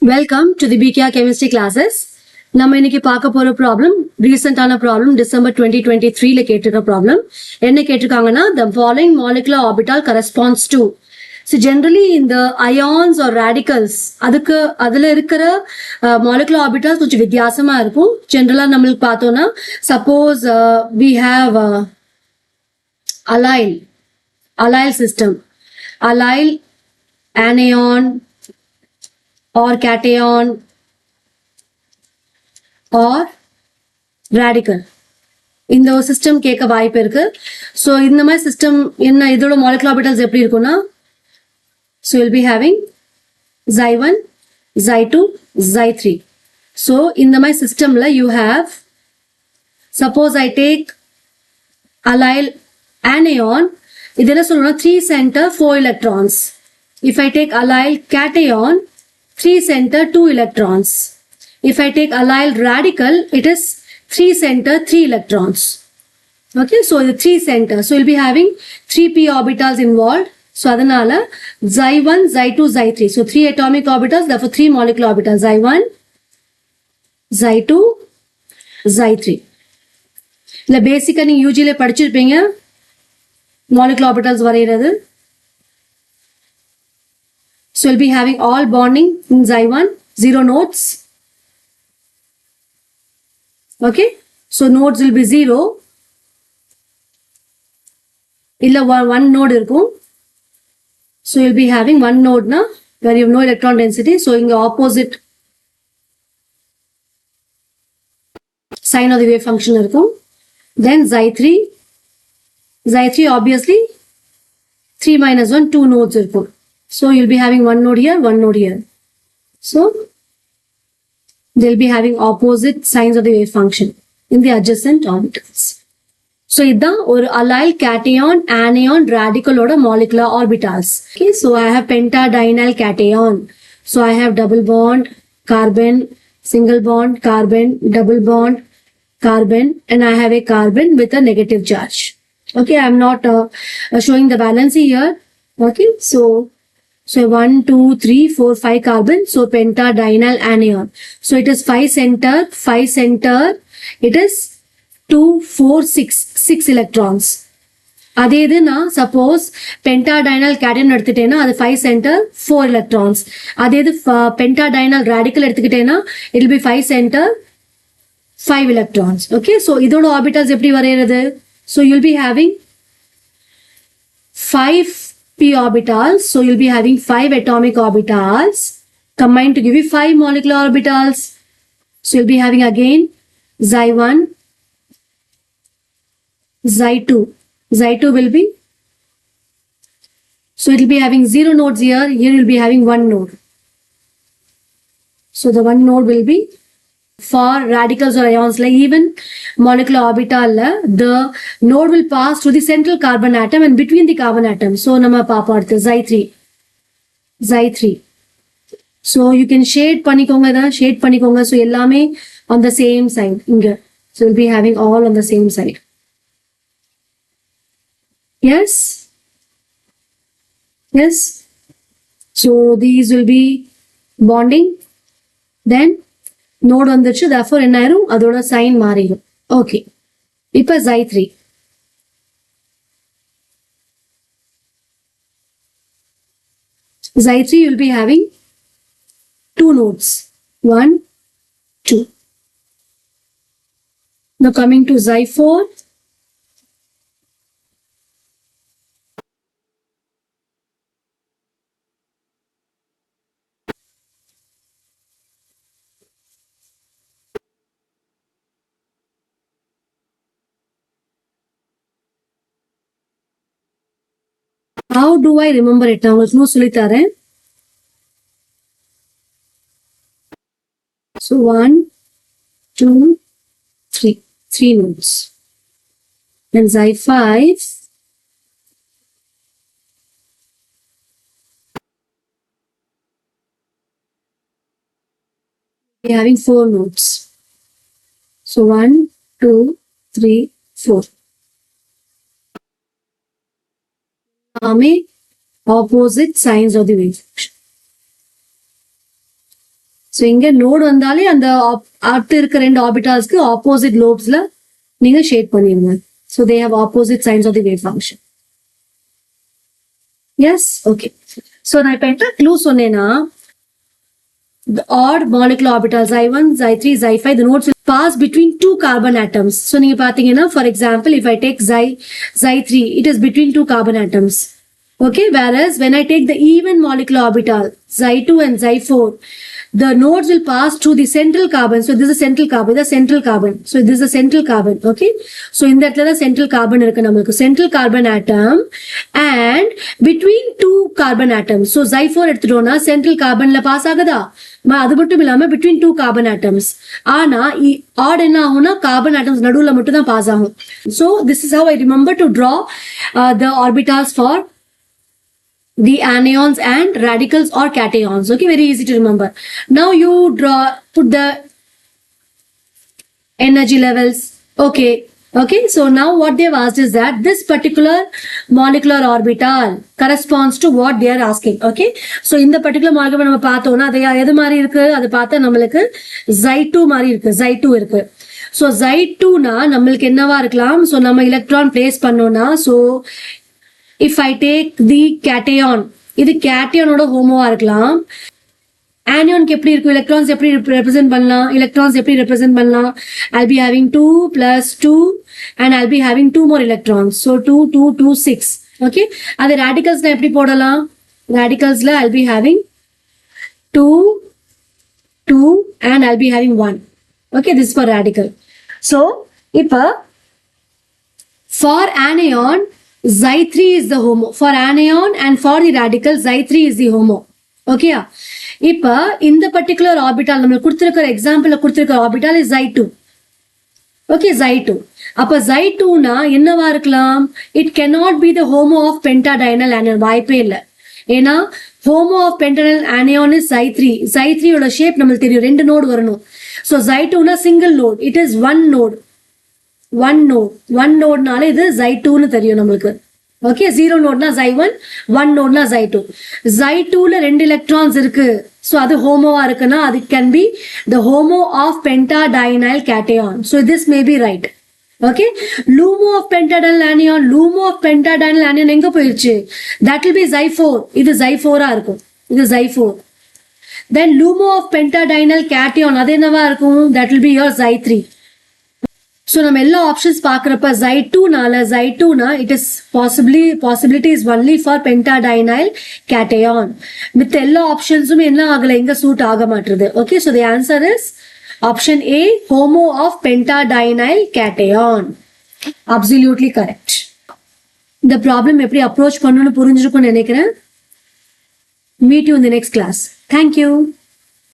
Welcome to the BKR chemistry classes. நம்ம இன்னைக்கு பார்க்க போற ப்ராப்ளம் ரீசெண்டான ப்ராப்ளம் டிசம்பர் 2023ல கேட்டிருக்க ப்ராப்ளம். என்ன கேட்டிருக்காங்கன்னா the following molecular orbital corresponds to. So generally இந்த ions or radicals அதுல இருக்கிற molecular orbitals கொஞ்சம் வித்தியாசமா இருக்கும். ஜெனரலா நம்மளுக்கு பார்த்தோம்னா suppose we have allyl system, allyl anion or cation or radical. இந்த சிஸ்டம் கேட்க வாய்ப்பு இருக்கு. ஸோ இந்த மாதிரி சிஸ்டம் என்ன இதோட மாலிகுலர் ஆர்பிட்டல்ஸ் எப்படி இருக்கும்னா, so will be having xy1 xy2 xy3. So இந்த மாதிரி சிஸ்டம்ல you have, suppose I take allyl anion, இது என்ன சொல்லணும்னா 3 center 4 electrons. If I take allyl cation, 3 center 2 electrons. If I take allyl radical, it is 3 center 3 electrons. Okay, so the 3 center. So we'll be having 3p orbitals involved. So adanala xy1 xy2 xy3. So 3 atomic orbitals, therefore 3 molecular orbitals, xy1 xy2 xy3. The basic நீங்க யூஜில படிச்சிருப்பீங்க molecular orbitals வரையிறது. So we'll be having all bonding in xy1, 0 nodes. Okay, so nodes will be 0. Illa one node irkum. So you'll be having one node na where you have no electron density. So in the opposite sign of the wave function irkum. Then xy3 obviously 3 minus 1, 2 nodes irkum. So you'll be having one node here, one node here. So they'll be having opposite signs of the wave function in the adjacent orbitals. So idan or allyl cation anion radical oda molecular orbitals. Okay, so I have pentadienyl cation. So I have double bond carbon, single bond carbon, double bond carbon, and I have a carbon with a negative charge. Okay, I am not showing the valency here. Okay, so 1, 2, 3, 4, 5 carbon. So pentadienyl anion. So it is 5 center. It is 2, 4, 6 electrons. அதே இது நான் suppose pentadienyl cation எடுத்துட்டேன்னா அது 5 center 4 electrons. அதே இது pentadienyl radical எடுத்துக்கிட்டேன்னா it will be 5 center 5 electrons. Okay, so இதோட orbitals எப்படி வரையிறது? So you'll be having 5p orbitals. So you'll be having 5 atomic orbitals combined to give you 5 molecular orbitals. So you'll be having again xy1 xy2. Xy2 will be, so it will be having 0 nodes here. Here you'll be having 1 node. So the 1 node will be for radicals or ions, like even molecular orbital, the node will pass through the central carbon atom and between the carbon atoms. So nama paapaadhu xy3. So you can shade panikonga. So ellame on the same side inga. So we'll be having all on the same side. Yes. So these will be bonding. Then node வந்துச்சு, therefore என்ன ஆயிரும், அதோட sign மாறிடும். Okay, இப்ப xy3. xy3 you'll be having 2 nodes, 1, 2. Now coming to xy4. How do I remember it? நான் உங்களுக்கு இன்னும் சொல்லி தரேன். So 1, 2, 3 nodes. Then xy5. We are having 4 nodes. So 1, 2, 3, 4. Opposite signs of the wave function. So இங்க node வந்தாலே அந்த அடுத்து இருக்க ரெண்டு ஆர்பிட்டால்ஸ்க்கு ஆப்போசிட் லோப்ஸ்ல நீங்க ஷேட் பண்ணிடுங்க. So they have opposite signs of the wave function. Yes, okay. So நான் இப்போ என்ன க்ளூ சொன்னேன்னா, the odd molecular orbitals xi1, xi3, xi5, the nodes will pass between two carbon atoms. So நீங்க பாத்தீங்கன்னா, for example, if I take xi3, it is between two carbon atoms. Okay, whereas when I take the even molecular orbital xi2 and xi4, the nodes will pass through the central carbon. So this is central carbon, the central carbon. So this is the central carbon. Okay, so in that the central carbon irukku namakku central carbon atom and between two carbon atoms. So xi4 எடுத்துட்டோம்னா central carbon la pass ஆகுதா? அது மட்டும் இல்லாம between two carbon atoms. ஆனா odd என்ன ஆகும்னா carbon atoms நடுவுல மட்டும் தான் பாஸ் ஆகும். So this is how I remember to draw the orbitals for the anions and radicals or cations. Okay, very easy to remember. Now you put the energy levels. Okay, so now what they have asked is that this particular molecular orbital corresponds to what they are asking. Okay, so in the particular molecule நம்ம பார்த்தோம்னா அது எது மாதிரி இருக்கு, அது பார்த்தா நம்மளுக்கு xi2 மாதிரி இருக்கு, xi2 இருக்கு. So xi2 னா நம்மளுக்கு என்னவா இருக்கலாம், so நம்ம எலக்ட்ரான் பிளேஸ் பண்ணோம்னா, so if I take the cation, இது கேட்டியோனோட ஹோமோவா இருக்கலாம். ஆனியோனுக்கு எப்படி இருக்கும், எலக்ட்ரான்ஸ் எப்படி ரெப்ரசென்ட் பண்ணலாம், I'll be having 2 plus 2 and I'll be having 2 more electrons. So 2, 2, 2, 6. Okay, அது radicals நான் எப்படி போடலாம், radicalsல I'll be having 2, 2 and I'll be having 1. Okay, this is for radical. So இப்போ for anion xi3 is the homo. For anion and for the radical xi3 is the homo. Okay, இப்ப இந்த particular orbital நம்ம கொடுத்திருக்கிற எக்ஸாம்பிள்ல கொடுத்திருக்கிற orbital is xi2. Okay, xi2. அப்ப xi2 னா என்னவா இருக்கலாம், it cannot be the homo of pentadienal anion. வாய்ப்பே இல்ல. ஏன்னா homo of pentadienal anion is xi3. xi3 ஓட ஷேப் நமக்கு தெரியும், ரெண்டு நோடு வரணும். So xi2 னா single node, it is one node. one node நால இது xi2 னு தெரியும் நமக்கு. Okay, 0 நோட்னா xi1, 1 நோட்னா xi2. xi2ல ரெண்டு எலக்ட்ரான்ஸ் இருக்கு, சோ அது ஹோமோவா இருக்குன்னா அது can be the homo of pentadienyl cation. So this may be right. Okay, LUMO of pentadienyl anion எங்க போயிருச்சு, that will be xi4. இது xi4 ஆ இருக்கும், இது xi4. Then LUMO of pentadienyl cation அது என்னவா இருக்கும், that will be your xi3. So நம்ம எல்லா ஆப்ஷன்ஸ் பார்க்கறப்ப xi2 னா it is possibility is only for pentadienyl cation. மித்த எல்லா ஆப்ஷன்ஸும் என்ன ஆகல, இங்க சூட் ஆக மாட்டேங்குது. Okay, so the answer is option A, homo of pentadienyl cation. Absolutely correct. இந்த ப்ராப்ளம் எப்படி அப்ரோச் பண்ணணும்னு புரிஞ்சிருக்கும்னு நினைக்கிறேன். Meet you in the next class. Thank you.